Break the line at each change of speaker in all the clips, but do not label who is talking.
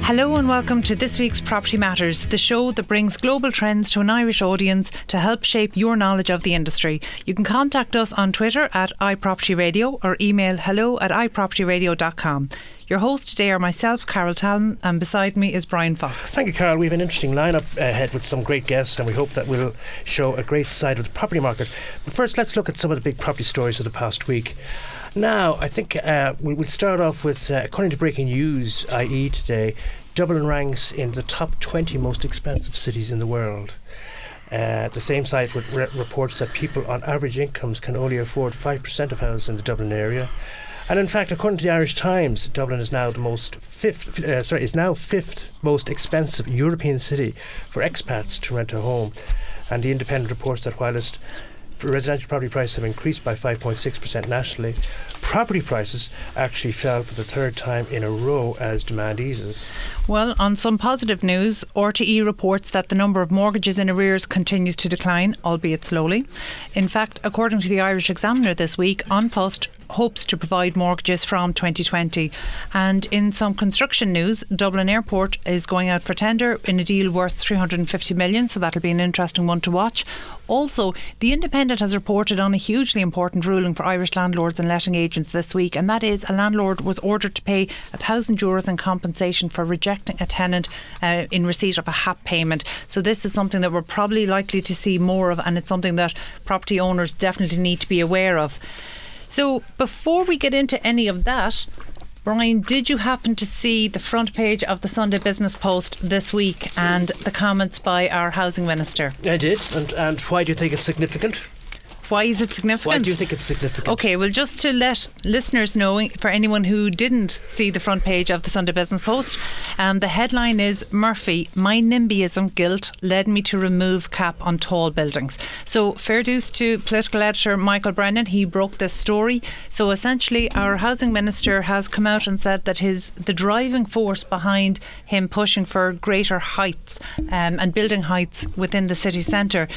Hello and welcome to this week's Property Matters, the show that brings global trends to an Irish audience to help shape your knowledge of the industry. You can contact us on Twitter at iPropertyRadio or email hello@iPropertyRadio.com. Your hosts today are myself, Carol Tallon, and beside me is Bryan Fox.
Thank you, Carol. We have an interesting lineup ahead with some great guests, and we hope that we'll show a great side of the property market. But first, let's look at some of the big property stories of the past week. Now, I think we'll start off with, according to Breaking News, i.e. today, Dublin ranks in the top 20 most expensive cities in the world. The same site reports that people on average incomes can only afford 5% of houses in the Dublin area. And in fact, according to the Irish Times, Dublin is now fifth most expensive European city for expats to rent a home. And the Independent reports that whilst residential property prices have increased by 5.6% nationally, property prices actually fell for the third time in a row as demand eases.
Well, on some positive news, RTE reports that the number of mortgages in arrears continues to decline, albeit slowly. In fact, according to the Irish Examiner this week, An Post hopes to provide mortgages from 2020. And in some construction news, Dublin Airport is going out for tender in a deal worth 350 million, so that'll be an interesting one to watch. Also, the Independent has reported on a hugely important ruling for Irish landlords and letting agents this week, and that is a landlord was ordered to pay €1,000 in compensation for rejecting a tenant in receipt of a HAP payment. So this is something that we're probably likely to see more of, and it's something that property owners definitely need to be aware of. So before we get into any of that, Bryan, did you happen to see the front page of the Sunday Business Post this week and the comments by our housing minister?
I did. And why do you think it's significant?
Why is it significant?
Why do you think it's significant?
OK, well, just to let listeners know, for anyone who didn't see the front page of the Sunday Business Post, the headline is, Murphy, my NIMBYism guilt led me to remove cap on tall buildings. So fair dues to political editor Michael Brennan. He broke this story. So essentially our housing minister has come out and said that the driving force behind him pushing for greater heights and building heights within the city centre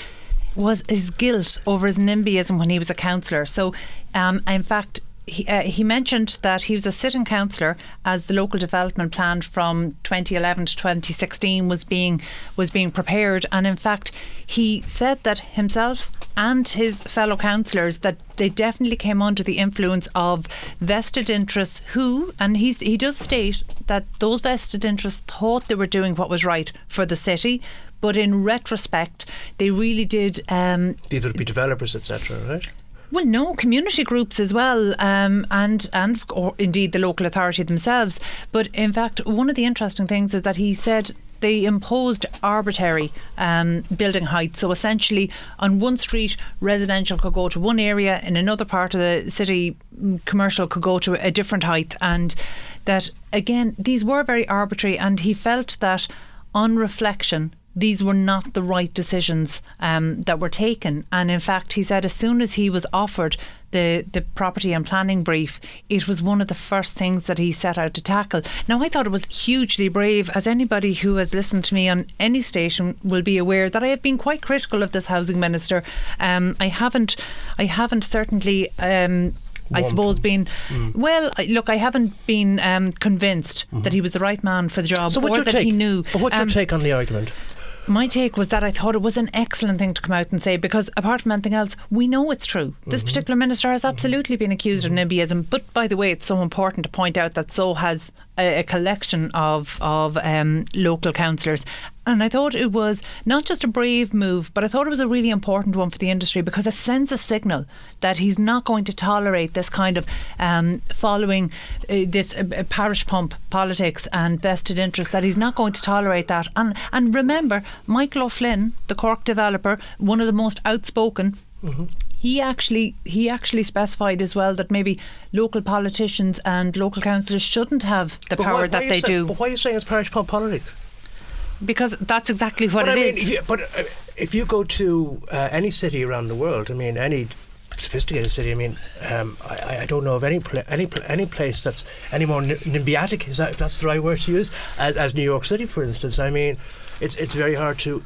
was his guilt over his NIMBYism when he was a councillor. So in fact he mentioned that he was a sitting councillor as the local development plan from 2011 to 2016 was being prepared, and in fact he said that himself and his fellow councillors that they definitely came under the influence of vested interests and he does state that those vested interests thought they were doing what was right for the city, but in retrospect they really did
these would be developers, etc., right?
Well, no, community groups as well, or indeed the local authority themselves. But in fact, one of the interesting things is that he said they imposed arbitrary building heights. So essentially, on one street, residential could go to one area, in another part of the city, commercial could go to a different height. And that, again, these were very arbitrary. And he felt that, on reflection, these were not the right decisions that were taken. And in fact, he said as soon as he was offered the property and planning brief, it was one of the first things that he set out to tackle. Now, I thought it was hugely brave. As anybody who has listened to me on any station will be aware that I have been quite critical of this housing minister. I haven't certainly I suppose been well, look, I haven't been convinced that he was the right man for the job,
so
or that he knew.
But what's your take on the argument?
My take was that I thought it was an excellent thing to come out and say, because apart from anything else, we know it's true. This particular minister has absolutely been accused of NIMBYism, but by the way, it's so important to point out that so has a collection of local councillors. And I thought it was not just a brave move, but I thought it was a really important one for the industry, because it sends a signal that he's not going to tolerate this kind of following this parish pump politics and vested interests, that he's not going to tolerate that. And remember, McLaughlin, the Cork developer, one of the most outspoken, he actually specified as well that maybe local politicians and local councillors shouldn't have the power that they do.
But why are you saying it's parish pump politics?
Because that's exactly what it is.
But if you go to any city around the world, I mean, any sophisticated city, I mean, I don't know of any place that's any more NIMBYatic, if that's the right word to use, as New York City, for instance. I mean, it's very hard to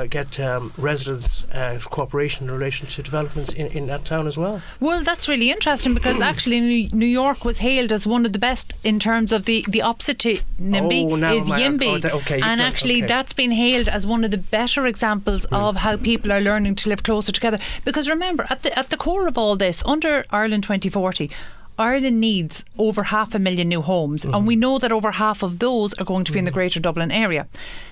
get residents' cooperation in relation to developments in that town as well.
Well, that's really interesting because actually New York was hailed as one of the best in terms of the opposite to NIMBY is YIMBY. And actually that's been hailed as one of the better examples of how people are learning to live closer together. Because remember, at the core of all this, under Ireland 2040, Ireland needs over 500,000 new homes, and we know that over half of those are going to be in the Greater Dublin area.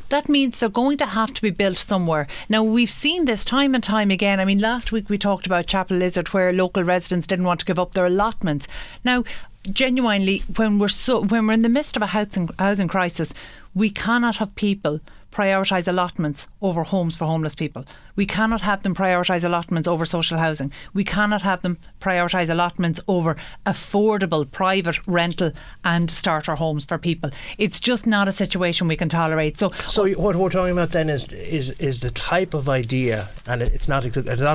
That means they're going to have to be built somewhere. Now, we've seen this time and time again. I mean, last week we talked about Chapel Lizard, where local residents didn't want to give up their allotments. Now, genuinely, when we're in the midst of a housing crisis, we cannot have people prioritise allotments over homes for homeless people. We cannot have them prioritise allotments over social housing. We cannot have them prioritise allotments over affordable private rental and starter homes for people. It's just not a situation we can tolerate. So
what we're talking about then is the type of idea, and it's not a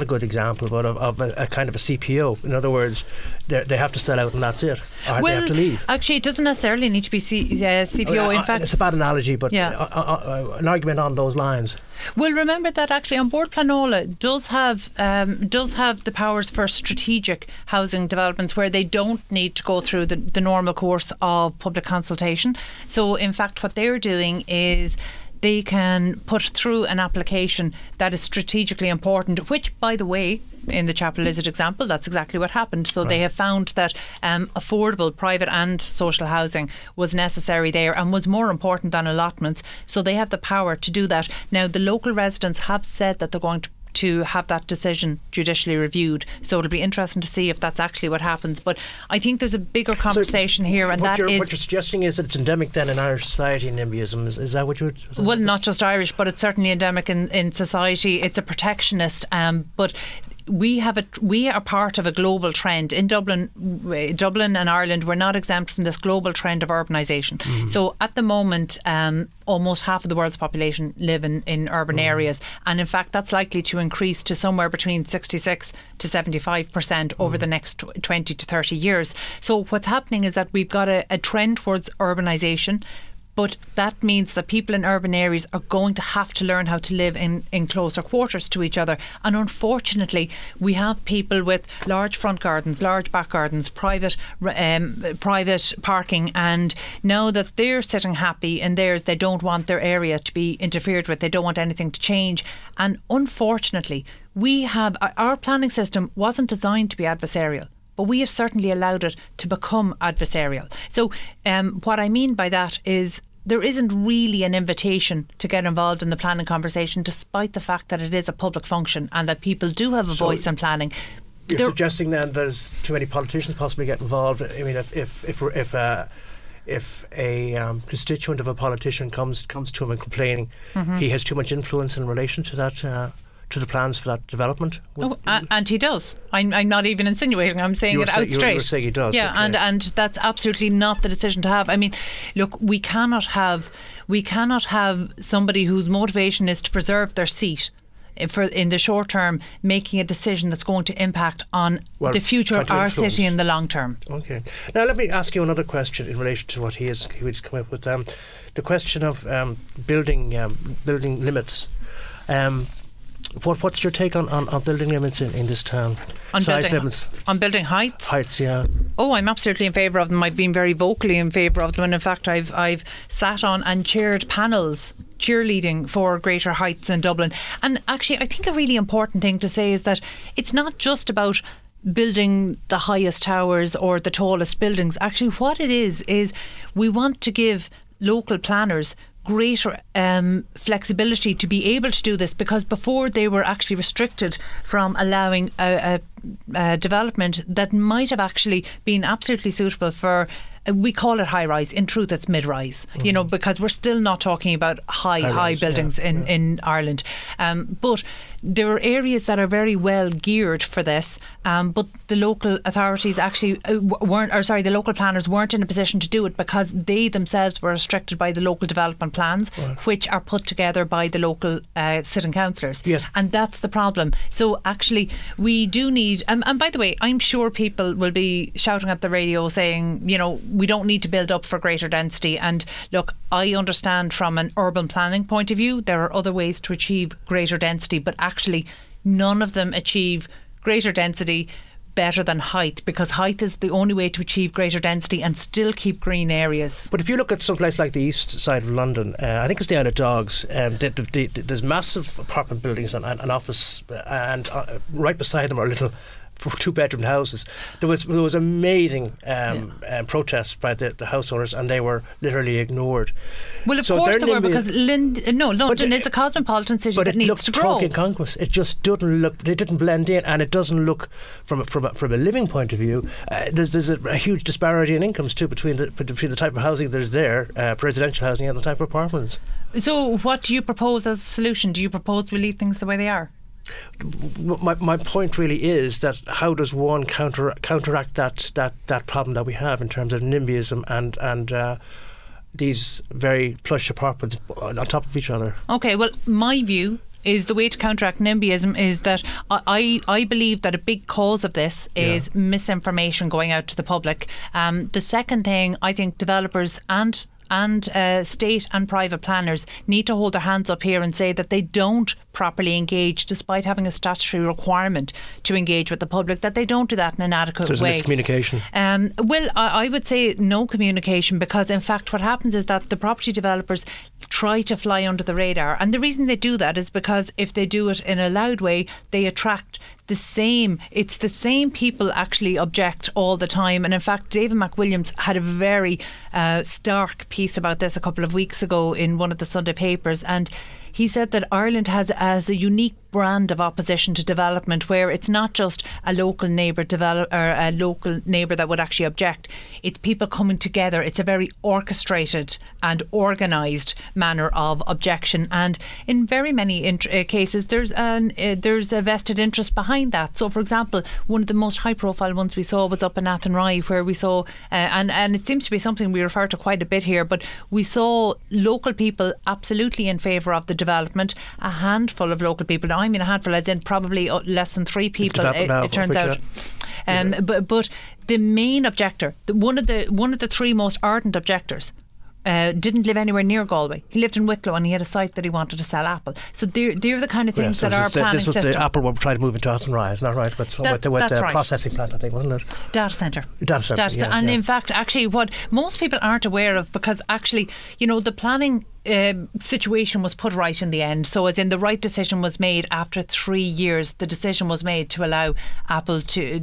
good example, but of a kind of a CPO. In other words, they have to sell out and that's it, or they have to leave.
Actually, it doesn't necessarily need to be CPO. In fact,
it's a bad analogy, but an argument on those lines.
Well, remember that actually on board Planola does have the powers for strategic housing developments where they don't need to go through the normal course of public consultation. So in fact what they're doing is they can put through an application that is strategically important, which, by the way, in the Chapel Lizard example, that's exactly what happened. So they have found that affordable private and social housing was necessary there and was more important than allotments. So they have the power to do that. Now, the local residents have said that they're going to have that decision judicially reviewed. So it'll be interesting to see if that's actually what happens. But I think there's a bigger conversation here, and what you're
suggesting is that it's endemic then in Irish society, NIMBYism. Is that what you're...
Well, not just Irish, but it's certainly endemic in society. It's a protectionist, but we are part of a global trend in Dublin and Ireland. We're not exempt from this global trend of urbanisation. So at the moment, almost half of the world's population live in urban areas, and in fact that's likely to increase to somewhere between 66 to 75% over the next 20 to 30 years. So what's happening is that we've got a trend towards urbanisation. But that means that people in urban areas are going to have to learn how to live in closer quarters to each other. And unfortunately, we have people with large front gardens, large back gardens, private parking. And now that they're sitting happy in theirs, they don't want their area to be interfered with. They don't want anything to change. And unfortunately, our planning system wasn't designed to be adversarial, but we have certainly allowed it to become adversarial. So what I mean by that is there isn't really an invitation to get involved in the planning conversation, despite the fact that it is a public function and that people do have a voice in planning.
You're suggesting then there's too many politicians possibly get involved. I mean, if a constituent of a politician comes to him and complaining, he has too much influence in relation to that. To the plans for that development?
And he does. I'm not even insinuating, I'm saying it out straight.
You were saying he does.
Yeah, okay. and that's absolutely not the decision to have. I mean, look, we cannot have somebody whose motivation is to preserve their seat in the short term making a decision that's going to impact on the future of our city in the long term.
Okay. Now let me ask you another question in relation to what he was come up with. The question of building limits. What's your take on building limits in this town? Size limits?
On building heights?
Heights, yeah.
Oh, I'm absolutely in favour of them. I've been very vocally in favour of them, and in fact I've sat on and chaired panels cheerleading for greater heights in Dublin. And actually I think a really important thing to say is that it's not just about building the highest towers or the tallest buildings. Actually what it is we want to give local planners greater flexibility to be able to do this, because before they were actually restricted from allowing a development that might have actually been absolutely suitable for, we call it high rise, in truth it's mid rise, you know, because we're still not talking about high buildings in Ireland, but there are areas that are very well geared for this, but the local authorities actually the local planners weren't in a position to do it because they themselves were restricted by the local development plans, which are put together by the local sitting councillors.
Yes.
And that's the problem. So actually we do need, and by the way, I'm sure people will be shouting at the radio saying, we don't need to build up for greater density. And look, I understand from an urban planning point of view, there are other ways to achieve greater density, but actually none of them achieve greater density better than height, because height is the only way to achieve greater density and still keep green areas.
But if you look at some place like the east side of London, I think it's the Isle of Dogs, there's massive apartment buildings and office, and right beside them are little 2-bedroom houses. There was amazing protests by the house owners, and they were literally ignored.
Well, of course they were, because London is a cosmopolitan city that needs to grow.
But it looked incongruous. It just didn't look. It didn't blend in, and it doesn't look from a living point of view. There's a huge disparity in incomes too between the type of housing that is there for residential housing and the type of apartments.
So, what do you propose as a solution? Do you propose we leave things the way they are?
My point really is that how does one counteract that problem that we have in terms of NIMBYism and these very plush apartments on top of each other? Okay,
well, my view is the way to counteract NIMBYism is that I believe that a big cause of this is misinformation going out to the public. The second thing, I think developers and state and private planners need to hold their hands up here and say that they don't properly engage, despite having a statutory requirement to engage with the public, that they don't do that in an adequate way.
There's miscommunication.
Well, I would say no communication, because in fact what happens is that the property developers try to fly under the radar, and the reason they do that is because if they do it in a loud way, they attract it's the same people actually object all the time. And in fact, David McWilliams had a very stark piece about this a couple of weeks ago in one of the Sunday papers, and he said that Ireland has a unique brand of opposition to development, where it's not just a local neighbour a local neighbour that would actually object. It's people coming together. It's a very orchestrated and organised manner of objection, and in very many cases there's a vested interest behind that. So, for example, one of the most high-profile ones we saw was up in Athenry, where we saw, and it seems to be something we refer to quite a bit here, but we saw local people absolutely in favour of the development. A handful of local people. Now, I mean a handful as in probably less than 3 people, it turns out. But the main objector, one of the 3 most ardent objectors, didn't live anywhere near Galway. He lived in Wicklow, and he had a site that he wanted to sell Apple. So they're the kind of things that our planning system. This was
the Apple one trying to move into Athenry, isn't that right? With the processing plant, I think, wasn't it?
Data centre.
And
in fact, actually, what most people aren't aware of, because actually, the planning situation was put right in the end. So as in, the right decision was made after 3 years. The decision was made to allow Apple to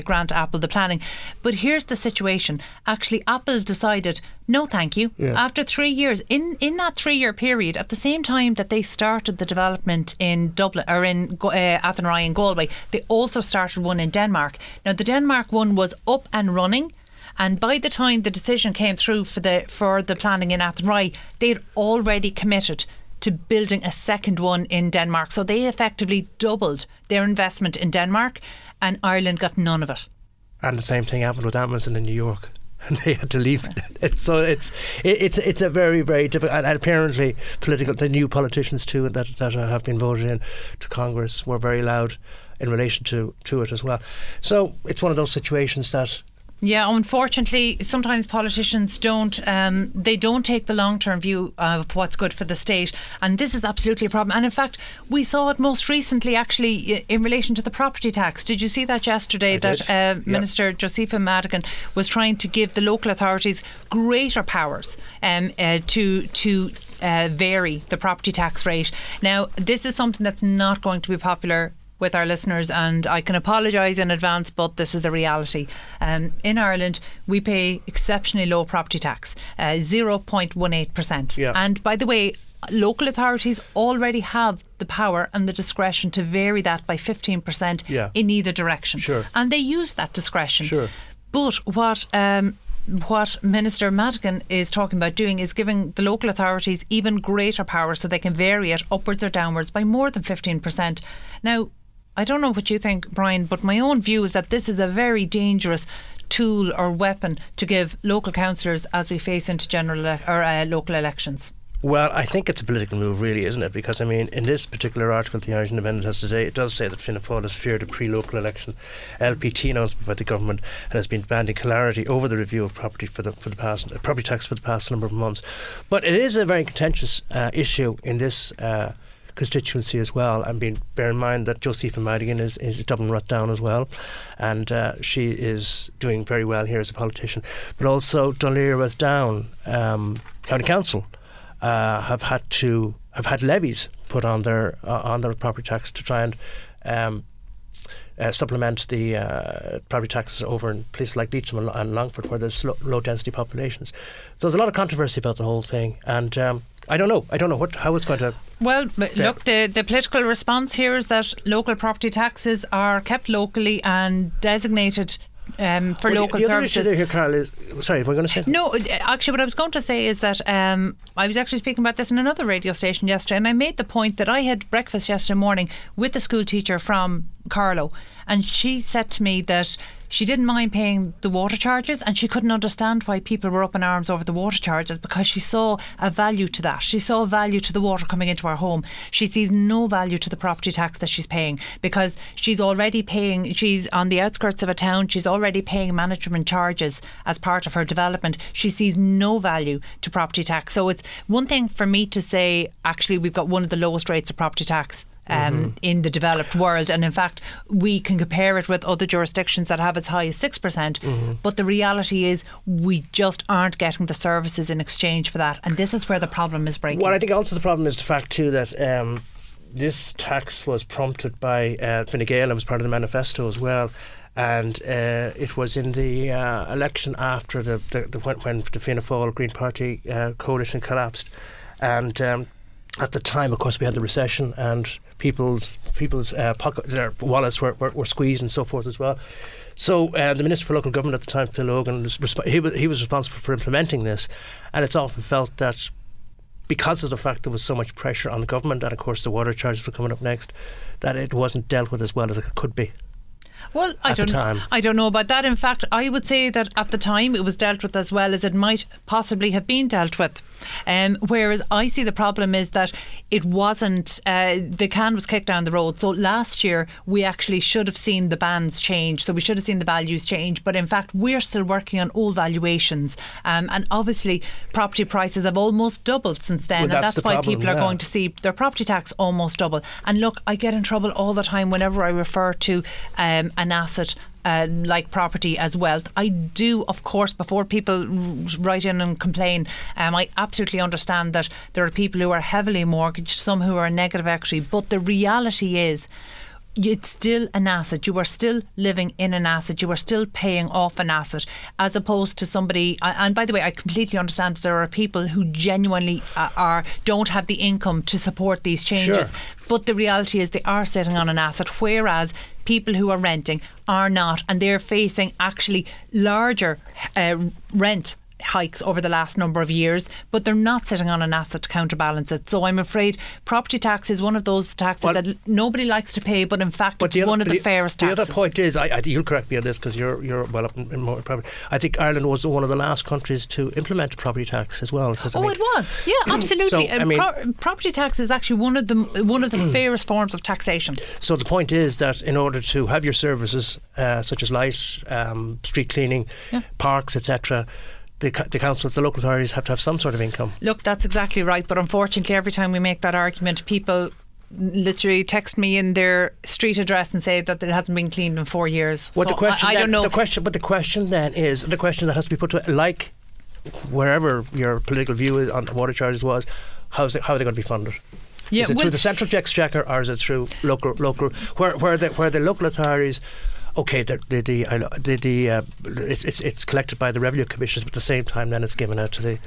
grant Apple the planning. But here's the situation. Actually, Apple decided, no thank you. After 3 years, in that 3-year period, at the same time that they started the development in Dublin, or in Athenry and Galway, they also started one in Denmark. Now, the Denmark one was up and running, and by the time the decision came through for the planning in Athenry, they'd already committed to building a second one in Denmark. So they effectively doubled their investment in Denmark, and Ireland got none of it.
And the same thing happened with Amazon in New York, and they had to leave. So it's a very, very difficult, and apparently the new politicians too that have been voted in to Congress were very loud in relation to it as well. So it's one of those situations that.
Yeah, unfortunately, sometimes politicians don't take the long-term view of what's good for the state, and this is absolutely a problem. And in fact, we saw it most recently, actually, in relation to the property tax. Did you see that yesterday? Minister Josepha Madigan was trying to give the local authorities greater powers to vary the property tax rate. Now, this is something that's not going to be popular with our listeners, and I can apologise in advance, but this is the reality. In Ireland, we pay exceptionally low property tax, 0.18%. And by the way, local authorities already have the power and the discretion to vary that by 15% in either direction. And they use that discretion. But what what Minister Madigan is talking about doing is giving the local authorities even greater power so they can vary it upwards or downwards by more than 15%. Now, I don't know what you think, Brian, but my own view is that this is a very dangerous tool or weapon to give local councillors as we face into local elections.
Well, I think it's a political move, really, isn't it? Because, I mean, in this particular article the Irish Independent has today, it does say that Fianna Fáil has feared a pre-local election LPT announcement by the government and has been demanding clarity over the review of property tax for the past number of months. But it is a very contentious issue in this constituency as well. Bear in mind that Josephine Madigan is Dublin Rut Down as well, and she is doing very well here as a politician. But also Dunleer West Down County Council have had levies put on their property tax to try and supplement the property taxes over in places like Leitrim and Longford, where there's low density populations. So there's a lot of controversy about the whole thing, and I don't know how it's going to.
Well, look, the political response here is that local property taxes are kept locally and designated for local
the
services.
Other issue there here, Carol, is, sorry, we're going to say.
No, actually, what I was going to say is that I was actually speaking about this in another radio station yesterday, and I made the point that I had breakfast yesterday morning with a school teacher from Carlow, and she said to me that she didn't mind paying the water charges, and she couldn't understand why people were up in arms over the water charges, because she saw a value to that. She saw a value to the water coming into her home. She sees no value to the property tax that she's paying, because she's on the outskirts of a town, she's already paying management charges as part of her development. She sees no value to property tax. So it's one thing for me to say, actually, we've got one of the lowest rates of property tax in the developed world, and in fact we can compare it with other jurisdictions that have as high as 6%, but the reality is we just aren't getting the services in exchange for that, and this is where the problem is breaking.
Well, I think also the problem is the fact too that this tax was prompted by Fine Gael and was part of the manifesto as well, and it was in the election after when the Fianna Fáil Green Party coalition collapsed, and at the time, of course, we had the recession and people's their wallets were squeezed and so forth as well. So the Minister for Local Government at the time, Phil Hogan, he was responsible for implementing this, and it's often felt that because of the fact there was so much pressure on the government, and of course the water charges were coming up next, that it wasn't dealt with as well as it could be.
Well, I don't know about that. In fact, I would say that at the time it was dealt with as well as it might possibly have been dealt with. Whereas I see the problem is that it wasn't, the can was kicked down the road. So last year we actually should have seen the bands change. So we should have seen the values change. But in fact, we're still working on old valuations. And obviously property prices have almost doubled since then.
Well,
and that's why
problem,
people are going to see their property tax almost double. And look, I get in trouble all the time whenever I refer to an asset like property as wealth. I do, of course, before people write in and complain, I absolutely understand that there are people who are heavily mortgaged, some who are negative equity, but the reality is it's still an asset. You are still living in an asset. You are still paying off an asset, as opposed to somebody. And by the way, I completely understand that there are people who genuinely don't have the income to support these changes. Sure. But the reality is they are sitting on an asset, whereas people who are renting are not, and they're facing actually larger rent hikes over the last number of years, but they're not sitting on an asset to counterbalance it. So I'm afraid property tax is one of those taxes that nobody likes to pay, but in fact it's one of the fairest taxes.
The other point is, you'll correct me on this because you're well up in more property. I think Ireland was one of the last countries to implement a property tax as well.
It was, yeah, absolutely. So, property tax is actually one of the fairest forms of taxation. So
the point is that in order to have your services such as light, street cleaning, parks, etc., the councils, the local authorities have to have some sort of income. Look,
that's exactly right, but unfortunately every time we make that argument, people literally text me in their street address and say that it hasn't been cleaned in 4 years.
Well,
so I don't know.
The question then is, the question that has to be put to it, like wherever your political view is on water charges was, how are they going to be funded? Yeah, is it through the central exchequer, or is it through local where the local authorities okay, it's collected by the revenue commissioners, but at the same time, then it's given out to the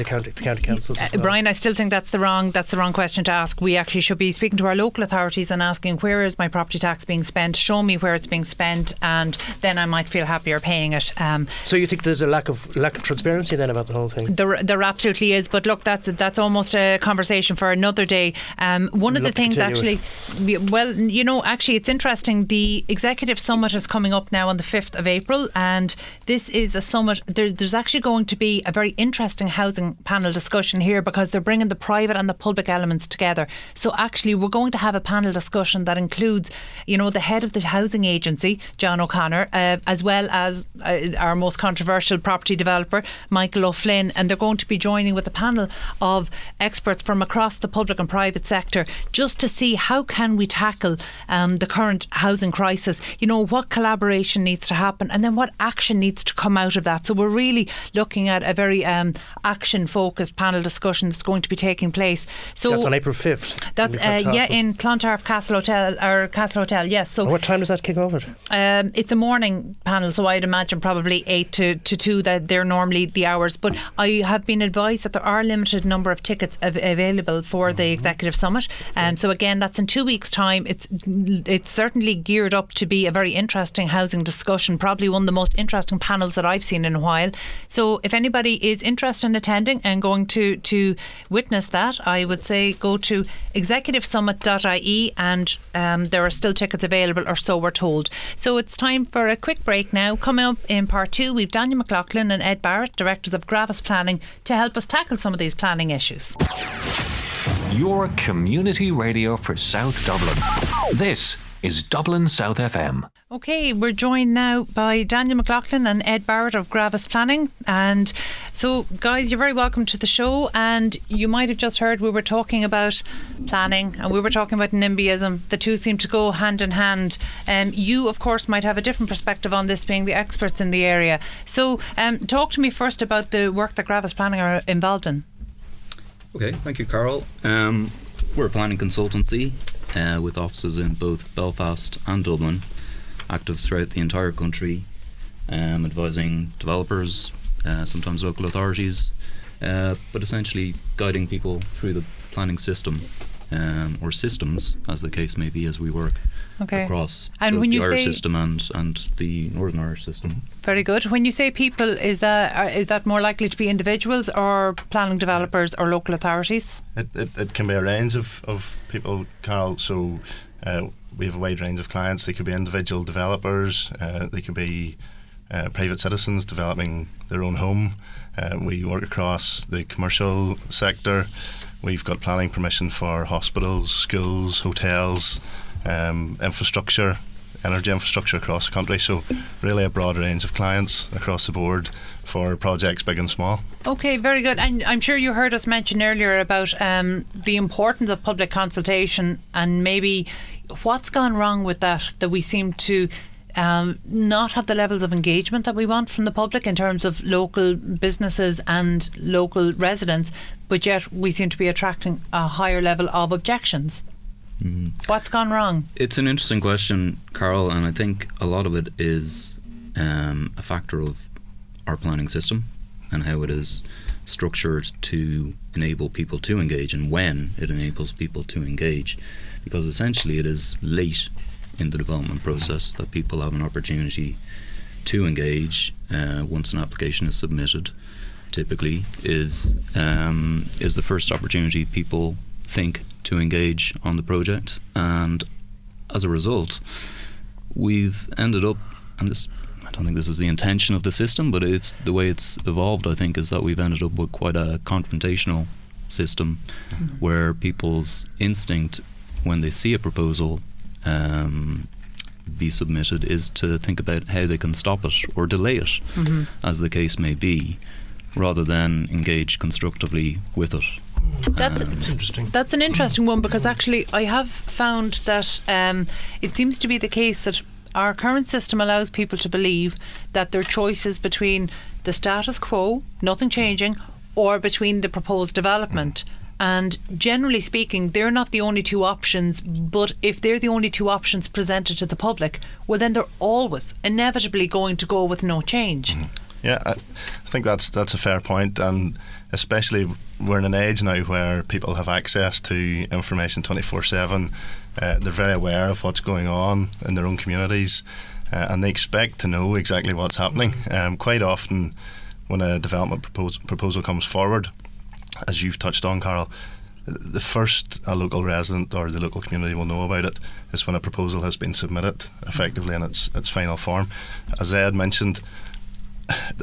county councils. As well.
Brian, I still think that's the wrong question to ask. We actually should be speaking to our local authorities and asking, where is my property tax being spent? Show me where it's being spent, and then I might feel happier paying it.
So you think there's a lack of transparency then about the whole thing?
There absolutely is, but look, that's almost a conversation for another day. One of the things actually, actually it's interesting. The Executive Summit is coming up now on the 5th of April, and this is a summit. There's actually going to be a very interesting housing panel discussion here, because they're bringing the private and the public elements together. So actually we're going to have a panel discussion that includes, the head of the housing agency, John O'Connor, as well as our most controversial property developer, Michael O'Flynn, and they're going to be joining with a panel of experts from across the public and private sector, just to see how can we tackle the current housing crisis, what collaboration needs to happen, and then what action needs to come out of that. So we're really looking at a very action focused panel discussion that's going to be taking place. So
that's on April 5th.
That's in Clontarf Castle Hotel, yes. So
and what time does that kick off at?
It's a morning panel, so I'd imagine probably 8 to 2, that they're normally the hours, but I have been advised that there are limited number of tickets available for the Executive Summit, so again, that's in 2 weeks' time. It's certainly geared up to be a very interesting housing discussion, probably one of the most interesting panels that I've seen in a while. So if anybody is interested in attending and going to witness that, I would say go to executivesummit.ie, and there are still tickets available, or so we're told. So it's time for a quick break now. Coming up in part 2, we've Damian McLaughlin and Ed Barrett, directors of Gravis Planning, to help us tackle some of these planning issues.
Your community radio for South Dublin. This is Dublin South FM.
Okay, we're joined now by Daniel McLaughlin and Ed Barrett of Gravis Planning. And so, guys, you're very welcome to the show. And you might have just heard we were talking about planning and we were talking about NIMBYism. The two seem to go hand in hand. You, of course, might have a different perspective on this, being the experts in the area. So talk to me first about the work that Gravis Planning are involved in.
Okay, thank you, Carol. We're a planning consultancy with offices in both Belfast and Dublin, active throughout the entire country, advising developers, sometimes local authorities, but essentially guiding people through the planning system, or systems, as the case may be, as we work across
and when
the
you
Irish
say
system and the Northern Irish system.
Very good. When you say people, is that more likely to be individuals or planning developers or local authorities?
It can be a range of people, Carol. So we have a wide range of clients. They could be individual developers, they could be private citizens developing their own home. We work across the commercial sector. We've got planning permission for hospitals, schools, hotels, infrastructure, energy infrastructure across the country. So really a broad range of clients across the board for projects big and small.
Okay, very good. And I'm sure you heard us mention earlier about the importance of public consultation, and maybe what's gone wrong with that we seem to not have the levels of engagement that we want from the public in terms of local businesses and local residents, but yet we seem to be attracting a higher level of objections. Mm-hmm. What's gone wrong?
It's an interesting question, Carol, and I think a lot of it is a factor of our planning system and how it is structured to enable people to engage, and when it enables people to engage, because essentially it is late in the development process that people have an opportunity to engage. Once an application is submitted, typically is the first opportunity people think to engage on the project, and as a result we've ended up, and this, I don't think this is the intention of the system, but it's the way it's evolved, I think, is that we've ended up with quite a confrontational system, where people's instinct when they see a proposal be submitted is to think about how they can stop it or delay it, as the case may be, rather than engage constructively with it.
That's
interesting.
That's an interesting one, because actually I have found that it seems to be the case that our current system allows people to believe that their choice is between the status quo, nothing changing, or between the proposed development. And generally speaking, they're not the only two options, but if they're the only two options presented to the public, well, then they're always inevitably going to go with no change.
Yeah, I think that's a fair point, and especially we're in an age now where people have access to information 24/7. They're very aware of what's going on in their own communities, and they expect to know exactly what's happening. Quite often, when a development proposal comes forward, as you've touched on, Carol, the first a local resident or the local community will know about it is when a proposal has been submitted effectively in its final form. As Ed mentioned,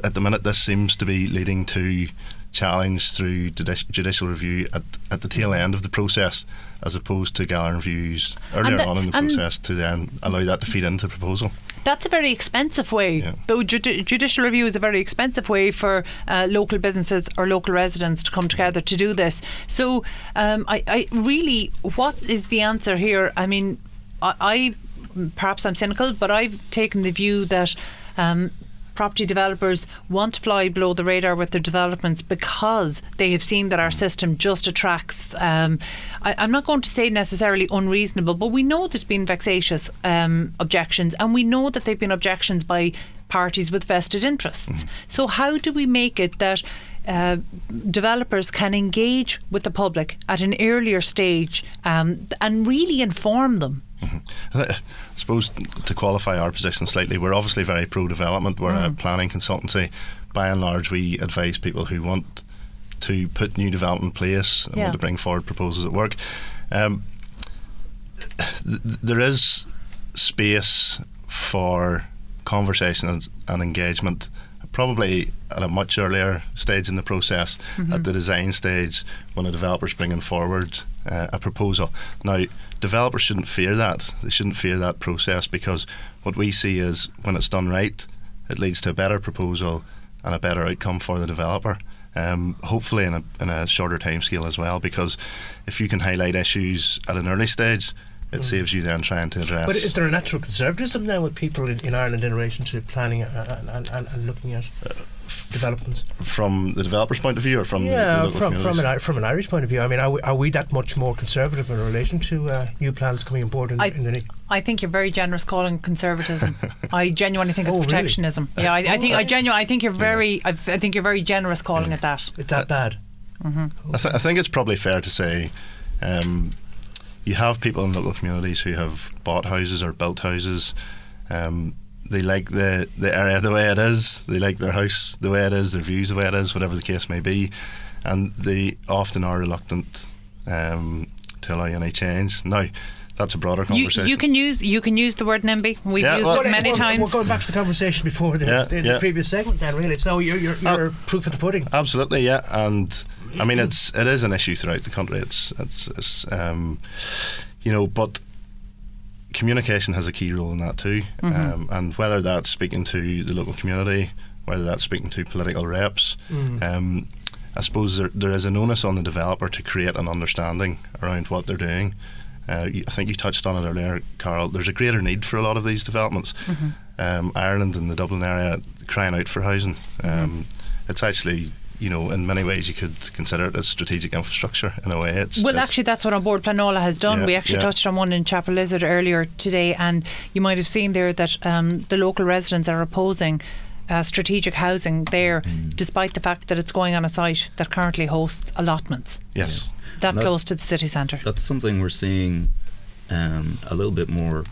at the minute this seems to be leading to challenge through judicial review at the tail end of the process, as opposed to gathering views earlier on in the process to then allow that to feed into the proposal.
That's a very expensive way, though. Judicial review is a very expensive way for local businesses or local residents to come together to do this. So, I really, what is the answer here? I mean, I perhaps I'm cynical, but I've taken the view that property developers want to fly below the radar with their developments because they have seen that our system just attracts, I'm not going to say necessarily unreasonable, but we know there's been vexatious objections, and we know that they've been objections by parties with vested interests. So how do we make it that developers can engage with the public at an earlier stage and really inform them?
I suppose to qualify our position slightly, we're obviously very pro-development. We're a planning consultancy. By and large, we advise people who want to put new development in place and want to bring forward proposals at work. There is space for conversation and engagement, probably at a much earlier stage in the process, at the design stage, when a developer's bringing forward a proposal. Now, developers shouldn't fear that. They shouldn't fear that process, because what we see is when it's done right, it leads to a better proposal and a better outcome for the developer. Hopefully in a shorter timescale as well, because if you can highlight issues at an early stage, it saves you then trying to address.
But is there a natural conservatism now with people in Ireland in relation to planning and looking at developments? From the developer's point of view, or from
from
an Irish point of view? I mean, are we that much more conservative in relation to new plans coming on board in the
I think you're very generous calling it conservatism. I genuinely think it's protectionism. Really? Yeah, I think you're very generous calling it that.
It's that bad.
I think it's probably fair to say. You have people in local communities who have bought houses or built houses. They like the area the way it is. They like their house the way it is, their views the way it is, whatever the case may be. And they often are reluctant to allow any change. Now, that's a broader conversation.
You can use the word NIMBY. We've used it many times.
We're going back to the conversation before the previous segment then, really. So you're proof of the pudding.
Absolutely, yeah. And I mean, it is an issue throughout the country. It's but communication has a key role in that too. And whether that's speaking to the local community, whether that's speaking to political reps, I suppose there is an onus on the developer to create an understanding around what they're doing. I think you touched on it earlier, Carol. There's a greater need for a lot of these developments. Ireland and the Dublin area crying out for housing. It's actually, in many ways you could consider it as strategic infrastructure in a way. Actually
that's what On Board Planola has done. We actually touched on one in Chapel Lizard earlier today, and you might have seen there that the local residents are opposing strategic housing there, despite the fact that it's going on a site that currently hosts allotments.
Yes.
That close to the city centre.
That's something we're seeing a little bit more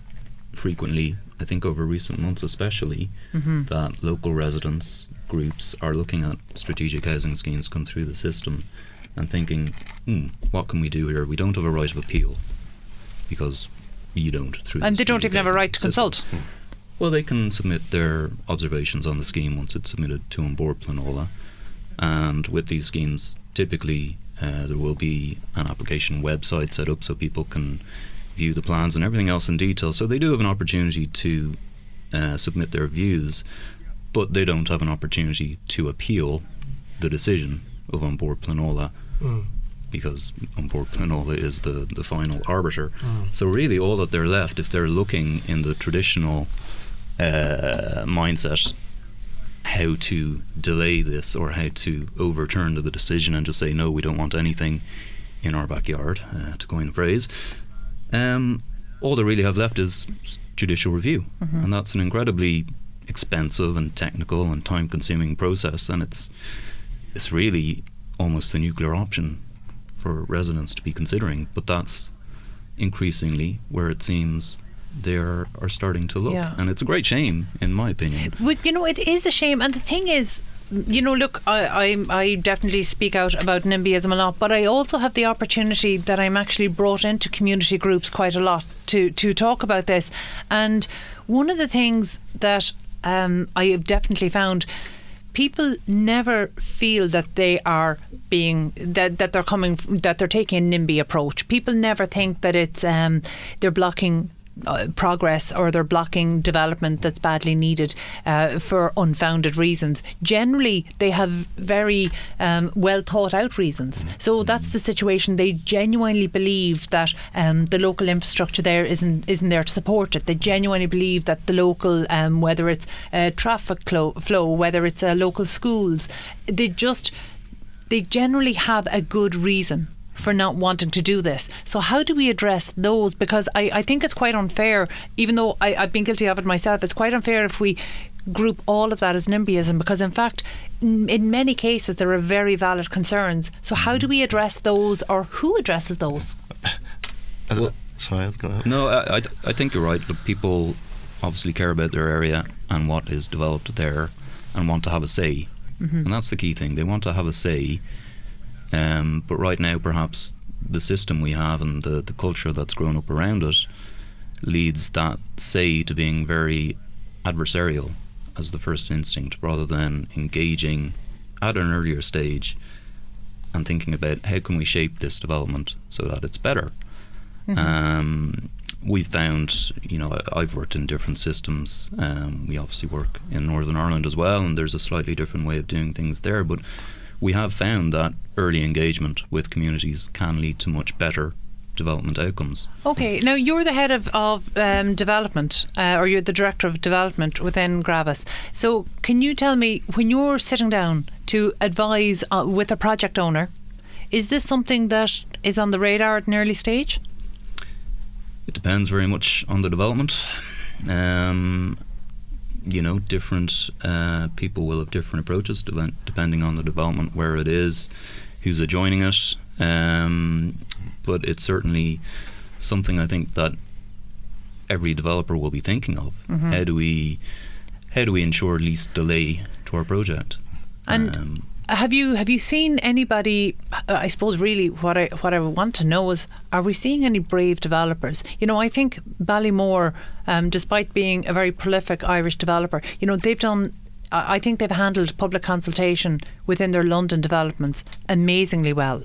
frequently, I think over recent months especially, that local residents groups are looking at strategic housing schemes come through the system and thinking, what can we do here? We don't have a right of appeal because you don't.
And they don't even have a right to consult.
Well, they can submit their observations on the scheme once it's submitted to On Board Planola, and with these schemes typically there will be an application website set up so people can view the plans and everything else in detail. So they do have an opportunity to submit their views, but they don't have an opportunity to appeal the decision of On Board Planola, because On Board Planola is the final arbiter. So really all that they're left, if they're looking in the traditional mindset, how to delay this or how to overturn the decision and just say, no, we don't want anything, in our backyard, to coin a phrase. All they really have left is judicial review, and that's an incredibly expensive and technical and time-consuming process, and it's really almost the nuclear option for residents to be considering. But that's increasingly where it seems they are starting to look, and it's a great shame, in my opinion.
But it is a shame, and the thing is, look, I definitely speak out about NIMBYism a lot, but I also have the opportunity that I'm actually brought into community groups quite a lot to talk about this. And one of the things that I have definitely found, people never feel that they are being that they're taking a NIMBY approach. People never think that it's they're blocking progress or they're blocking development that's badly needed for unfounded reasons. Generally, they have very well thought out reasons. So that's the situation. They genuinely believe that the local infrastructure there isn't there to support it. They genuinely believe that the local, whether it's traffic flow, whether it's local schools, they generally have a good reason for not wanting to do this. So how do we address those? Because I think it's quite unfair, even though I've been guilty of it myself, it's quite unfair if we group all of that as NIMBYism, because in fact in many cases there are very valid concerns. So how do we address those, or who addresses those?
Sorry, let's go ahead.
No, I think you're right. Look, people obviously care about their area and what is developed there and want to have a say, and that's the key thing. They want to have a say. But right now, perhaps the system we have and the culture that's grown up around it leads that say to being very adversarial as the first instinct, rather than engaging at an earlier stage and thinking about how can we shape this development so that it's better. We've found, I've worked in different systems. We obviously work in Northern Ireland as well, and there's a slightly different way of doing things there, but we have found that early engagement with communities can lead to much better development outcomes. Okay,
now you're the head of development, or you're the director of development within Gravis. So can you tell me, when you're sitting down to advise with a project owner, is this something that is on the radar at an early stage?
It depends very much on the development. Different people will have different approaches depending on the development, where it is, who's adjoining it. But it's certainly something I think that every developer will be thinking of. How do we ensure least delay to our project?
And have you seen anybody? I suppose really what I want to know is, are we seeing any brave developers? I think Ballymore, despite being a very prolific Irish developer, they've done. I think they've handled public consultation within their London developments amazingly well.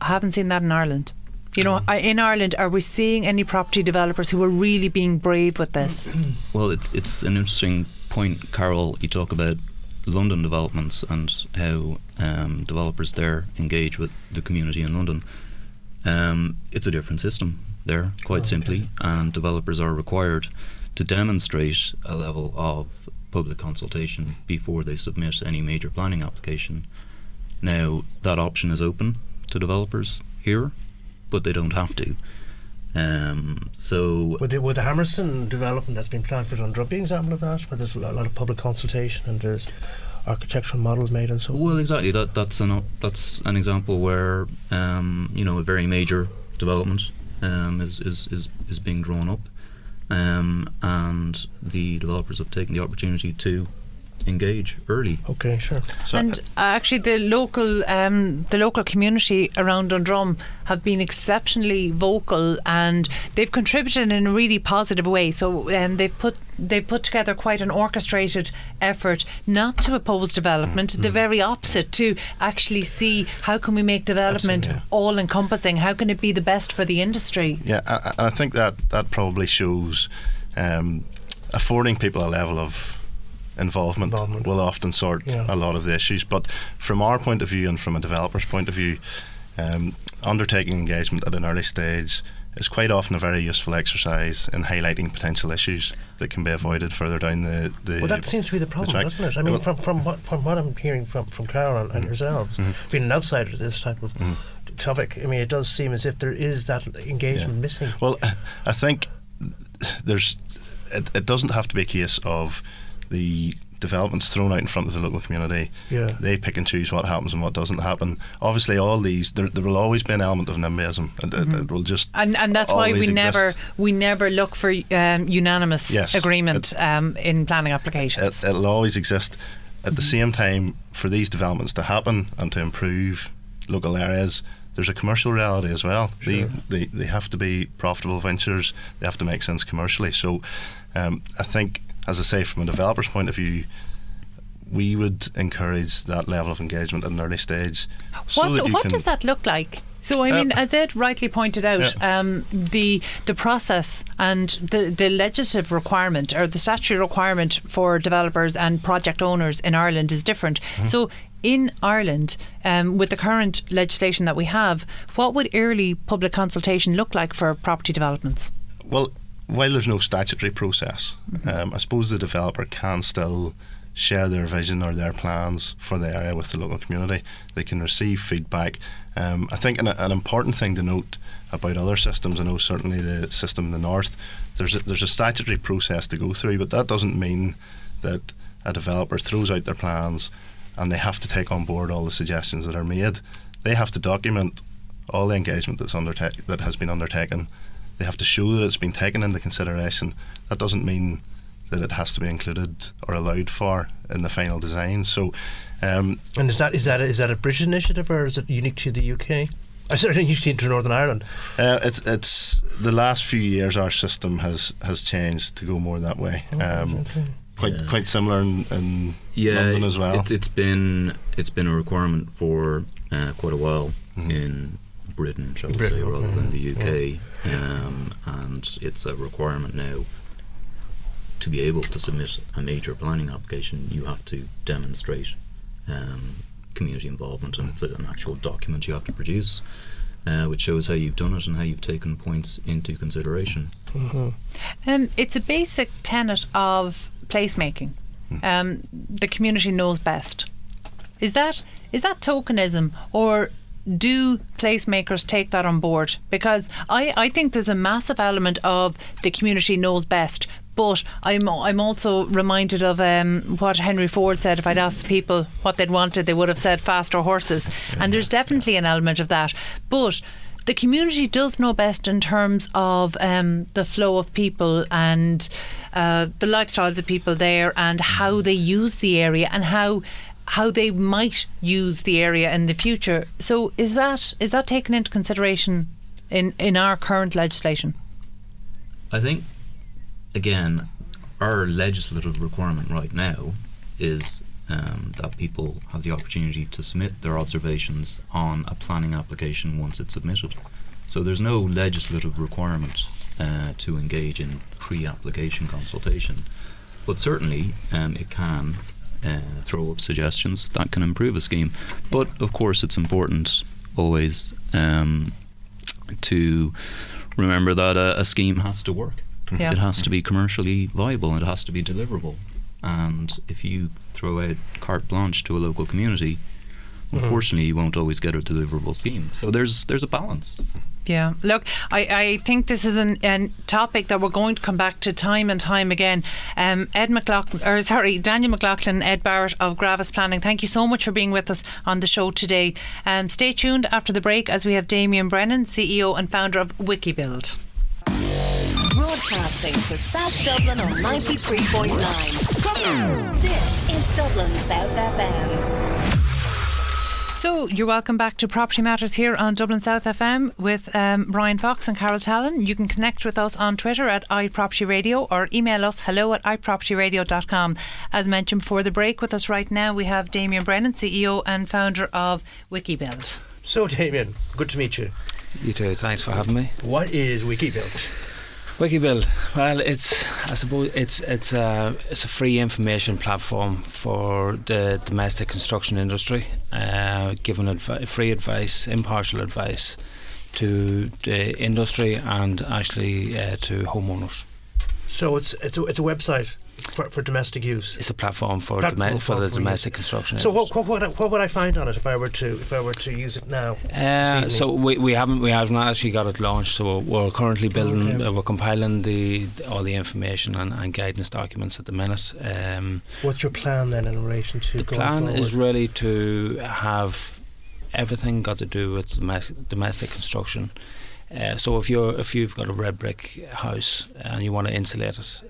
I haven't seen that in Ireland. In Ireland, are we seeing any property developers who are really being brave with this?
Well, it's an interesting point, Carol. You talk about London developments and how developers there engage with the community in London. It's a different system there, quite simply, and developers are required to demonstrate a level of public consultation before they submit any major planning application. Now, that option is open to developers here, but they don't have to. So
with the Hammerson development that's been planned for Dundrum, be an example of that, where there's a lot of public consultation and there's architectural models made and so on.
Well, exactly. That's an example where a very major development is being drawn up, and the developers have taken the opportunity to engage early.
Okay, sure.
So and actually the local community around Dundrum have been exceptionally vocal, and they've contributed in a really positive way. So they've put together quite an orchestrated effort not to oppose development, the very opposite, to actually see how can we make development all encompassing, how can it be the best for the industry.
Yeah, I think that probably shows affording people a level of involvement will often sort a lot of the issues. But from our point of view and from a developer's point of view, undertaking engagement at an early stage is quite often a very useful exercise in highlighting potential issues that can be avoided further down the
well, that seems to be the problem, doesn't it? I mean, from what I'm hearing from Carol and yourselves, being an outsider to this type of topic. I mean, it does seem as if there is that engagement missing.
Well, I think it doesn't have to be a case of the developments thrown out in front of the local community.
Yeah.
They pick and choose what happens and what doesn't happen. Obviously, all these there will always be an element of NIMBYism, and it will just
and that's why we
exist.
never look for unanimous agreement in planning applications.
It'll always exist. At the same time, for these developments to happen and to improve local areas, there's a commercial reality as well. Sure. They have to be profitable ventures. They have to make sense commercially. So I think, as I say, from a developer's point of view, we would encourage that level of engagement at an early stage.
What does that look like? So, I mean, as Ed rightly pointed out, the process and the legislative requirement or the statutory requirement for developers and project owners in Ireland is different. Mm-hmm. So, in Ireland, with the current legislation that we have, what would early public consultation look like for property developments?
Well, while there's no statutory process, I suppose the developer can still share their vision or their plans for the area with the local community. They can receive feedback. I think an important thing to note about other systems, I know certainly the system in the north, there's a statutory process to go through, but that doesn't mean that a developer throws out their plans and they have to take on board all the suggestions that are made. They have to document all the engagement that has been undertaken. They have to show that it's been taken into consideration. That doesn't mean that it has to be included or allowed for in the final design. So,
and is that a British initiative, or is it unique to the UK? Certainly unique to Northern Ireland.
It's the last few years our system has changed to go more that way. Quite similar in London as well.
It's been a requirement for quite a while in Britain, shall we say, rather than the UK. And it's a requirement now. To be able to submit a major planning application, you have to demonstrate community involvement, and it's an actual document you have to produce, which shows how you've done it and how you've taken points into consideration.
Mm-hmm. It's a basic tenet of placemaking. The community knows best. Is that tokenism, or do placemakers take that on board? Because I think there's a massive element of the community knows best. But I'm also reminded of what Henry Ford said. If I'd asked the people what they'd wanted, they would have said faster horses. And there's definitely an element of that. But the community does know best in terms of the flow of people and the lifestyles of people there, and how they use the area and how they might use the area in the future. So is that taken into consideration in our current legislation?
I think, again, our legislative requirement right now is that people have the opportunity to submit their observations on a planning application once it's submitted. So there's no legislative requirement to engage in pre-application consultation, but certainly it can throw up suggestions that can improve a scheme. But of course it's important always to remember that a scheme has to work. Yeah. It has to be commercially viable, and it has to be deliverable. And if you throw out carte blanche to a local community, unfortunately you won't always get a deliverable scheme. So there's a balance.
Yeah, look, I think this is a topic that we're going to come back to time and time again. Daniel McLaughlin, Ed Barrett of Gravis Planning, thank you so much for being with us on the show today. Stay tuned after the break as we have Damian Brennan, CEO and founder of WikiBuild.
Broadcasting to South Dublin on 93.9. This is Dublin South FM.
So you're welcome back to Property Matters here on Dublin South FM with Bryan Fox and Tallon. You can connect with us on Twitter at iPropertyRadio or email us hello@iPropertyRadio.com. As mentioned before the break, with us right now we have Damian Brennan, CEO and founder of WikiBuild.
So Damian, good to meet you.
You too, thanks for having me.
What is WikiBuild?
WikiBuild, well, it's a free information platform for the domestic construction industry, giving free advice, impartial advice to the industry and actually to homeowners.
So it's a website for domestic use.
It's a platform for
Platform
the
for
domestic construction
So
industry.
what would I find on it if I were to use it now? this
So
evening?
we haven't actually got it launched. So we're currently building.
Okay.
We're compiling all the information and guidance documents at the minute.
What's your plan then in relation to
The
going
plan
forward?
is really to have everything got to do with domestic construction. So if you've got a red brick house and you want to insulate it,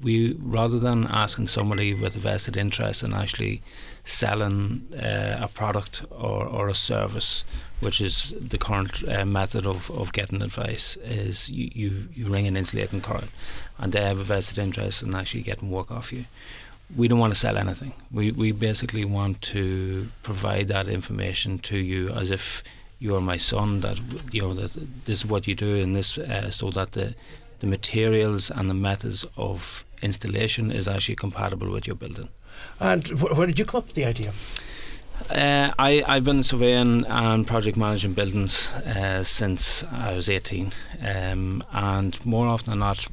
we, rather than asking somebody with a vested interest in actually selling a product or a service, which is the current method of getting advice, is you ring an insulating crowd and they have a vested interest in actually getting work off you. We don't want to sell anything. We basically want to provide that information to you as if you're my son, that that this is what you do, and this so that the materials and the methods of installation is actually compatible with your building.
And where did you come up with the idea?
I've been surveying and project managing buildings since I was 18, and more often than not,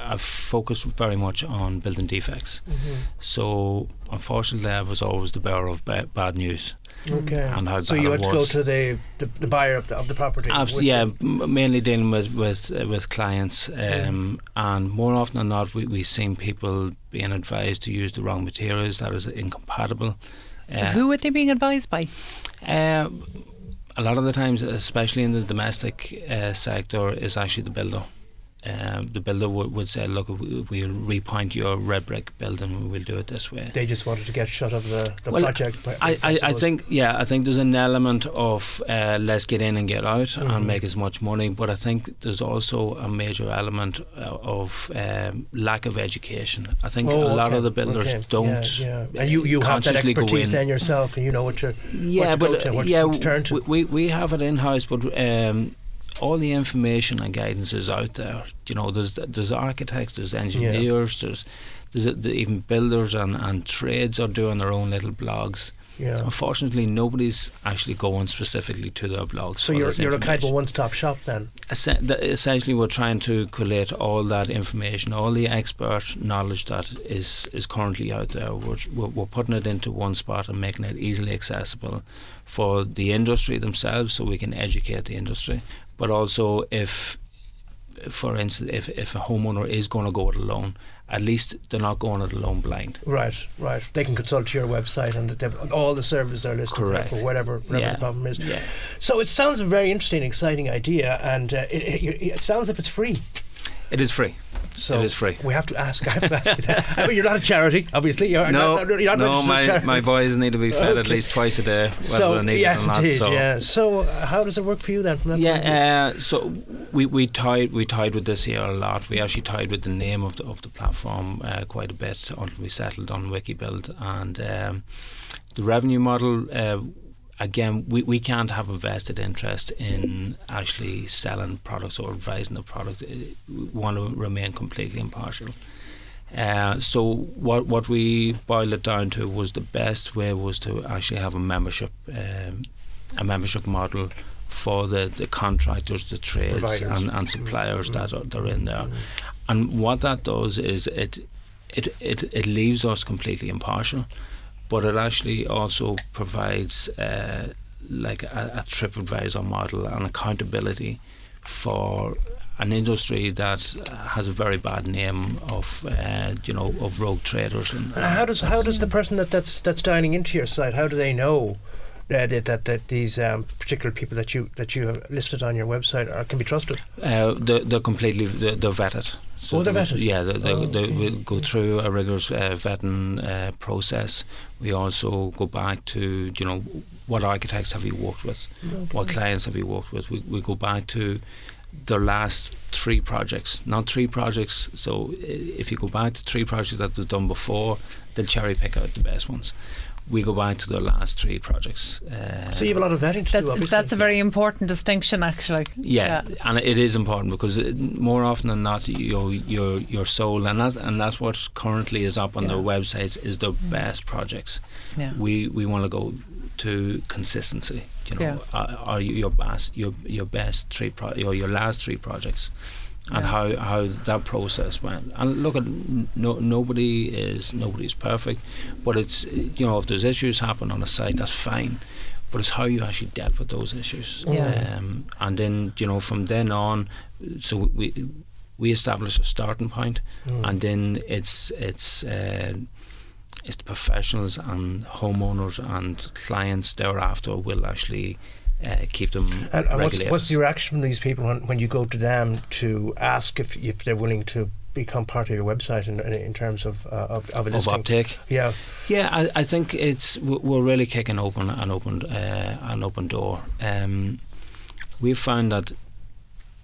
I've focused very much on building defects. So unfortunately, I was always the bearer of bad news.
Okay.
And how
So
bad
you
it
had to go
was.
to the buyer of the property.
Mainly dealing with clients, and more often than not, we've seen people being advised to use the wrong materials that is incompatible.
Who are they being advised by?
A lot of the times, especially in the domestic sector, is actually the builder. The builder would say, look, we'll repoint your red brick building, we'll do it this way.
They just wanted to get shut of the
Well,
project.
I think there's an element of let's get in and get out and make as much money, but I think there's also a major element of lack of education. I think a lot of the builders don't
And you have that
consciously go
expertise
in.
then yourself, and you know what to turn to.
We have it in house, but all the information and guidance is out there. There's architects, there's engineers, there's even builders and trades are doing their own little blogs.
Yeah.
Unfortunately, nobody's actually going specifically to their blogs.
So you're a kind of a one-stop shop then.
Essentially, we're trying to collate all that information, all the expert knowledge that is currently out there. We're putting it into one spot and making it easily accessible for the industry themselves, so we can educate the industry. But also, for instance, if a homeowner is going to go it alone, at least they're not going it alone blind.
Right. They can consult your website and all the services are listed
Correct.
for whatever the problem is.
Yeah.
So it sounds a very interesting, exciting idea, and it sounds as if it's free.
It is free.
So
it is free.
I have to ask you that. I mean, you're not a charity, obviously. You're not registered charity.
My boys need to be fed at least twice a day. Whether they need
yes,
it or not.
indeed,
So.
yeah. So how does it work for you then? From that point of view?
So we tied with this here a lot. We actually tied with the name of the platform quite a bit until we settled on WikiBuild, and the revenue model. Again, we can't have a vested interest in actually selling products or advising the product. We want to remain completely impartial. So what we boiled it down to was the best way was to actually have a membership model for the contractors, the trades and suppliers that are in there. And what that does is it leaves us completely impartial. But it actually also provides like a TripAdvisor model and accountability for an industry that has a very bad name of rogue traders. And
how does the person that's dialing into your site, how do they know that these particular people that you have listed on your website can be trusted?
They're vetted. So
they're vetted?
Yeah, they will go through a rigorous vetting process. We also go back to, what architects have you worked with? Okay. What clients have you worked with? We go back to their last 3 projects, not 3 projects. So if you go back to 3 projects that they've done before, they'll cherry pick out the best ones. We go back to the last 3 projects.
So you have a lot of vetting to do, obviously.
That's a very important distinction, actually.
Yeah, and it is important because more often than not, your soul, and that's what currently is up on their websites, is the best projects.
Yeah.
We want to go to consistency. Are your best 3 your last 3 projects and how that process went. And look, nobody's perfect, but it's, you know, if there's issues happen on a site, that's fine. But it's how you actually dealt with those issues.
Yeah.
And then, you know, from then on, so we establish a starting point, and then it's the professionals and homeowners and clients thereafter will actually keep them regulated.
What's the reaction from these people when you go to them to ask if they're willing to become part of your website in terms of a listing?
Of uptake?
Yeah.
I think we're really kicking open an open door. We've found that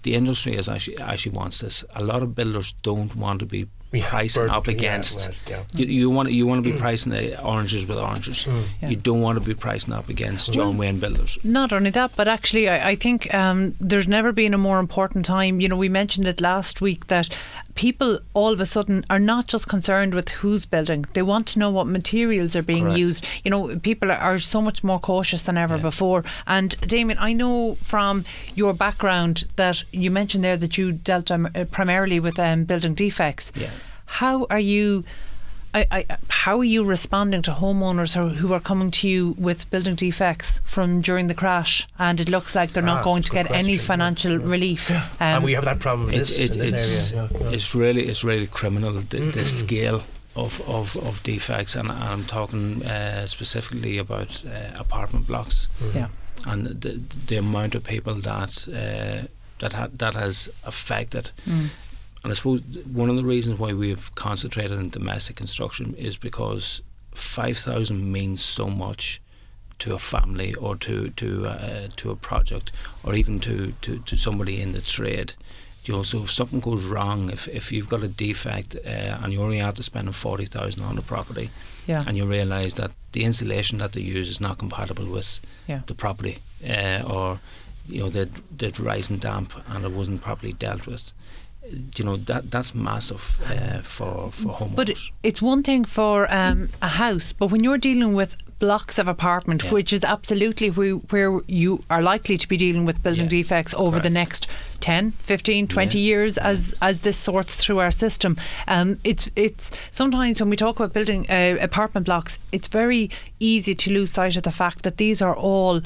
the industry actually wants this. A lot of builders don't want to be pricing up against. You want to be pricing the oranges with oranges. You don't want to be pricing up against John Wayne builders.
Not only that, but actually I think there's never been a more important time. You know, we mentioned it last week that people all of a sudden are not just concerned with who's building. They want to know what materials are being used. You know, people are so much more cautious than ever before. And Damian, I know from your background that you mentioned there that you dealt primarily with building defects.
Yeah.
How are you responding to homeowners who are coming to you with building defects from during the crash, and it looks like they're not going to get any financial relief?
And we have that problem in this area.
It's really criminal, the scale of defects, and I'm talking specifically about apartment blocks. And the amount of people that has affected. And I suppose one of the reasons why we've concentrated on domestic construction is because 5,000 means so much to a family or to a project, or even to somebody in the trade. You know, so if something goes wrong, if you've got a defect and you only have to spend 40,000 on the property, and you realise that the insulation that they use is not compatible with the property, or you know they'd rise and damp and it wasn't properly dealt with. You know, that's massive for homeowners.
But it's one thing for a house, but when you're dealing with blocks of apartment, which is absolutely where you are likely to be dealing with building defects over the next 10, 15, 20 years as this sorts through our system. It's sometimes when we talk about building apartment blocks, it's very easy to lose sight of the fact that these are all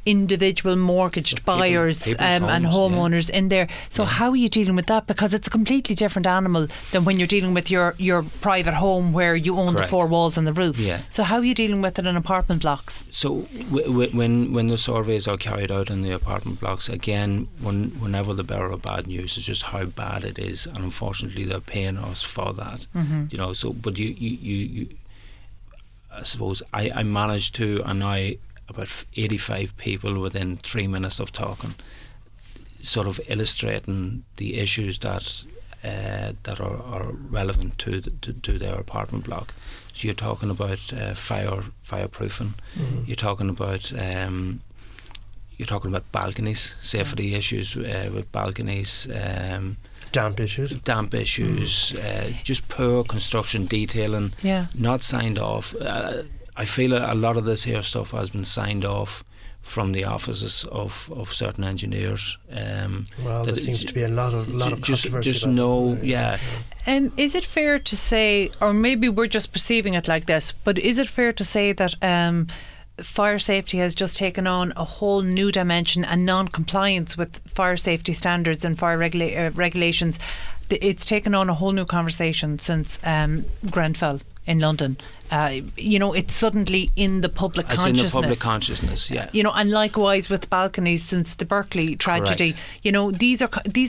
individual mortgaged buyers and homeowners in there. So how are you dealing with that? Because it's a completely different animal than when you're dealing with your private home where you own the four walls and the roof. So how are you dealing with it in apartment blocks?
So when the surveys are carried out in the apartment blocks, again, whenever the bearer of bad news is just how bad it is, and unfortunately they're paying us for that. You know, so but you I suppose I managed to, and I about 85 people within 3 minutes of talking, sort of illustrating the issues that are relevant to their apartment block. So you're talking about fireproofing. You're talking about balconies, safety issues with balconies.
Damp issues.
Just poor construction detailing, not signed off. I feel a lot of this here stuff has been signed off from the offices of certain engineers.
Well, there seems to be a lot of controversy.
Is it fair to say, or maybe we're just perceiving it like this, but is it fair to say that fire safety has just taken on a whole new dimension, and non-compliance with fire safety standards and fire regulations? It's taken on a whole new conversation since Grenfell in London. You know, it's suddenly in the public consciousness.
It's in the public consciousness,
You know, and likewise with balconies since the Berkeley tragedy.
Correct.
You know, these are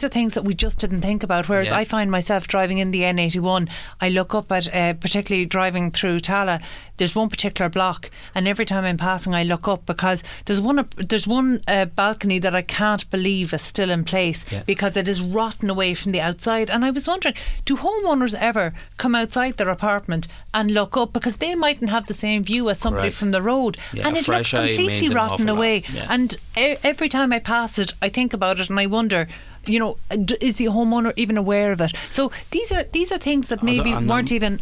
things that we just didn't think about. Whereas I find myself driving in the N81, I look up at, particularly driving through Tallon, there's one particular block, and every time I'm passing I look up because there's one balcony that I can't believe is still in place because it is rotten away from the outside. And I was wondering, do homeowners ever come outside their apartment and look up, because they mightn't have the same view as somebody from the road, and it looks completely rotten away. And every time I pass it I think about it and I wonder, you know, is the homeowner even aware of it? So these are things that maybe weren't even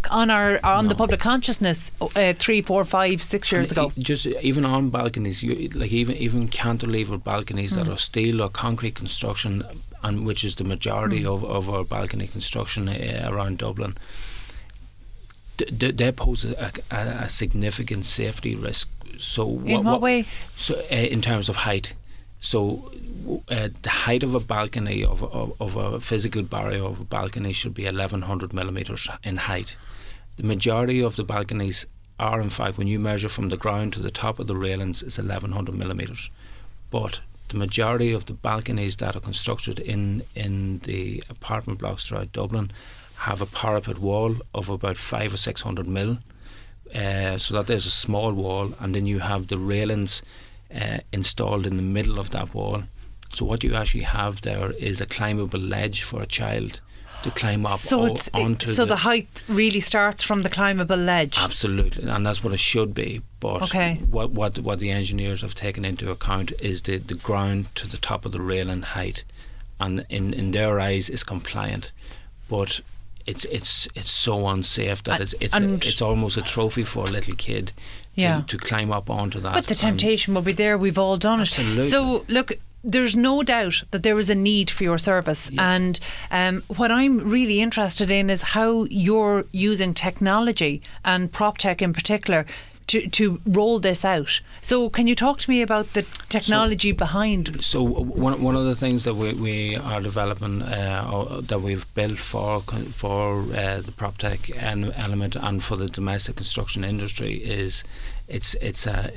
on the public consciousness 3, 4, 5, 6 years ago.
Just even on balconies, like even cantilever balconies that are steel or concrete construction, and which is the majority of our balcony construction around Dublin, they pose a significant safety risk. So
in what way?
So in terms of height. So the height of a balcony, of a physical barrier of a balcony, should be 1,100 millimetres in height. The majority of the balconies are, in fact, when you measure from the ground to the top of the railings, is 1,100 millimetres. But the majority of the balconies that are constructed in the apartment blocks throughout Dublin have a parapet wall of about 500 or 600 mil. So that there's a small wall, and then you have the railings installed in the middle of that wall. So what you actually have there is a climbable ledge for a child to climb up onto.
So the height really starts from the climbable ledge.
Absolutely, and that's what it should be. But what the engineers have taken into account is the ground to the top of the railing height, and in their eyes is compliant, but it's so unsafe that it's almost a trophy for a little kid to climb up onto that.
But the temptation will be there. We've all done it.
Absolutely.
So look, there's no doubt that there is a need for your service, and what I'm really interested in is how you're using technology, and proptech in particular, to roll this out. So can you talk to me about the technology behind?
So one of the things that we are developing, that we've built for the proptech element and for the domestic construction industry, is it's a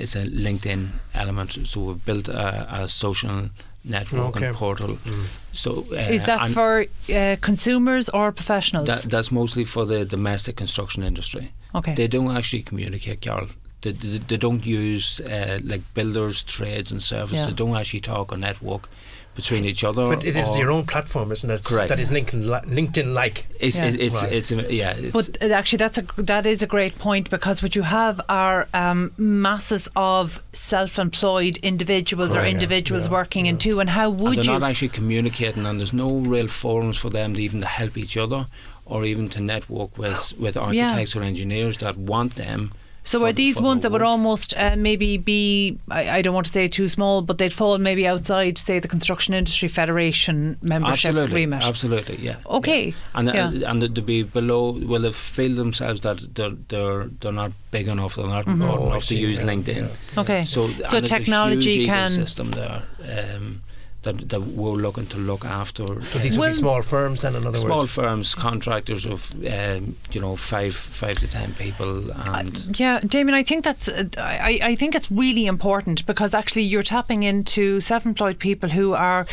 LinkedIn element. So we've built a social network and portal. So
is that for consumers or professionals?
That's mostly for the domestic construction industry.
Okay.
They don't actually communicate, Carol. They don't use like builders, trades and services. They don't actually talk or network between each other.
But it is your own platform, isn't it?
Correct.
That is LinkedIn-like.
It's
But actually, that is a great point, because what you have are masses of self-employed individuals or individuals working in two. And how would
they're
you?
not actually communicating, and there's no real forums for them to even help each other, or even to network with architects or engineers that want them.
So are these ones that would almost maybe be, I don't want to say too small, but they'd fall maybe outside, say, the Construction Industry Federation membership remit?
Absolutely, yeah.
Okay.
Yeah. And they'd be below, well, they feel themselves that they're not big enough, they're not important enough to use LinkedIn.
Yeah. Okay.
So
technology
can... ecosystem there. That we're looking to look after.
So these would be small firms then, in other words?
Small firms, contractors of 5 to 10 people. And
Damian, I think that's I think it's really important, because actually you're tapping into self-employed people who are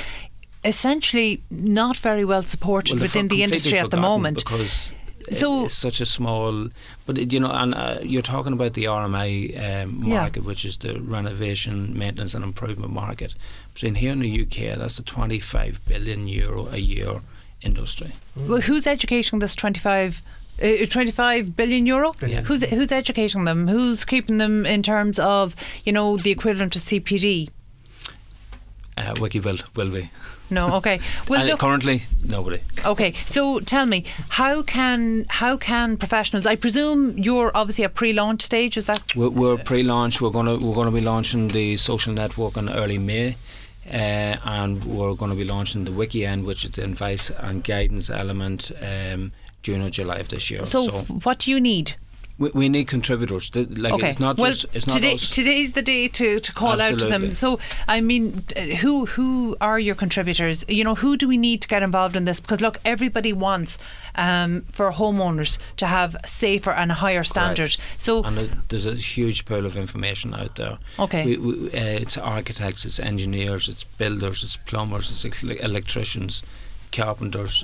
essentially not very well supported within the industry at the moment.
Because it's such a small, but and you're talking about the RMI market, which is the renovation, maintenance and improvement market. But in here in the UK, that's a €25 billion a year industry.
Well, who's educating this 25 billion euro?
Yeah.
Who's educating them? Who's keeping them in terms of the equivalent to CPD?
WikiBuild will be.
No, okay. Well,
currently nobody.
Okay, so tell me, how can professionals? I presume you're obviously at pre-launch stage. Is that?
We're pre-launch. We're gonna be launching the social network in early May, and we're going to be launching the Wiki end, which is the advice and guidance element, June or July of this year.
So what do you need?
We need contributors.
Okay.
It's not just. It's not us.
Today's the day to call out to them. So I mean, who are your contributors? Who do we need to get involved in this? Because look, everybody wants for homeowners to have safer and a higher standard. So
there's a huge pool of information out there.
Okay.
It's architects, it's engineers, it's builders, it's plumbers, it's electricians, carpenters.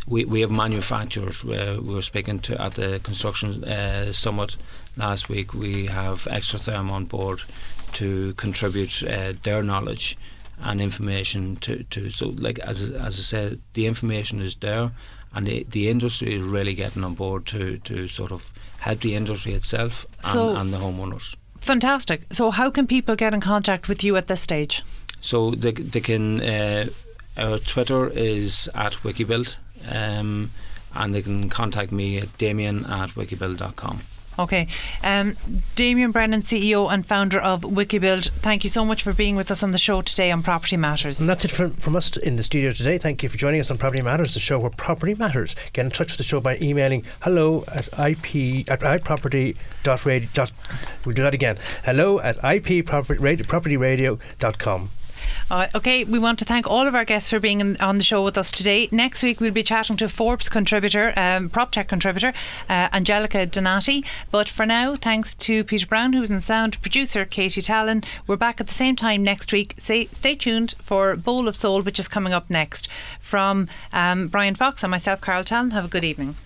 We have manufacturers. We were speaking to at the construction summit last week. We have Extratherm on board to contribute their knowledge and information to so like as I said, the information is there, and the industry is really getting on board to sort of help the industry itself and the homeowners. Fantastic.
So how can people get in contact with you at this stage?
So they can. Our Twitter is at WikiBuild, and they can contact me at Damian@wikibuild.com.
Okay. Damian Brennan, CEO and founder of WikiBuild, thank you so much for being with us on the show today on Property Matters.
And that's it from us in the studio today. Thank you for joining us on Property Matters, the show where property matters. Get in touch with the show by emailing hello@iproperty.radio. We'll do that again. hello@ipropertyradio.com.
Okay, we want to thank all of our guests for being on the show with us today. Next week we'll be chatting to Forbes contributor, PropTech contributor, Angelica Donati. But for now, thanks to Peter Brown, who's in sound, producer Katie Tallon. We're back at the same time next week. Stay tuned for Bowl of Soul, which is coming up next. From Bryan Fox and myself, Carol Tallon, have a good evening.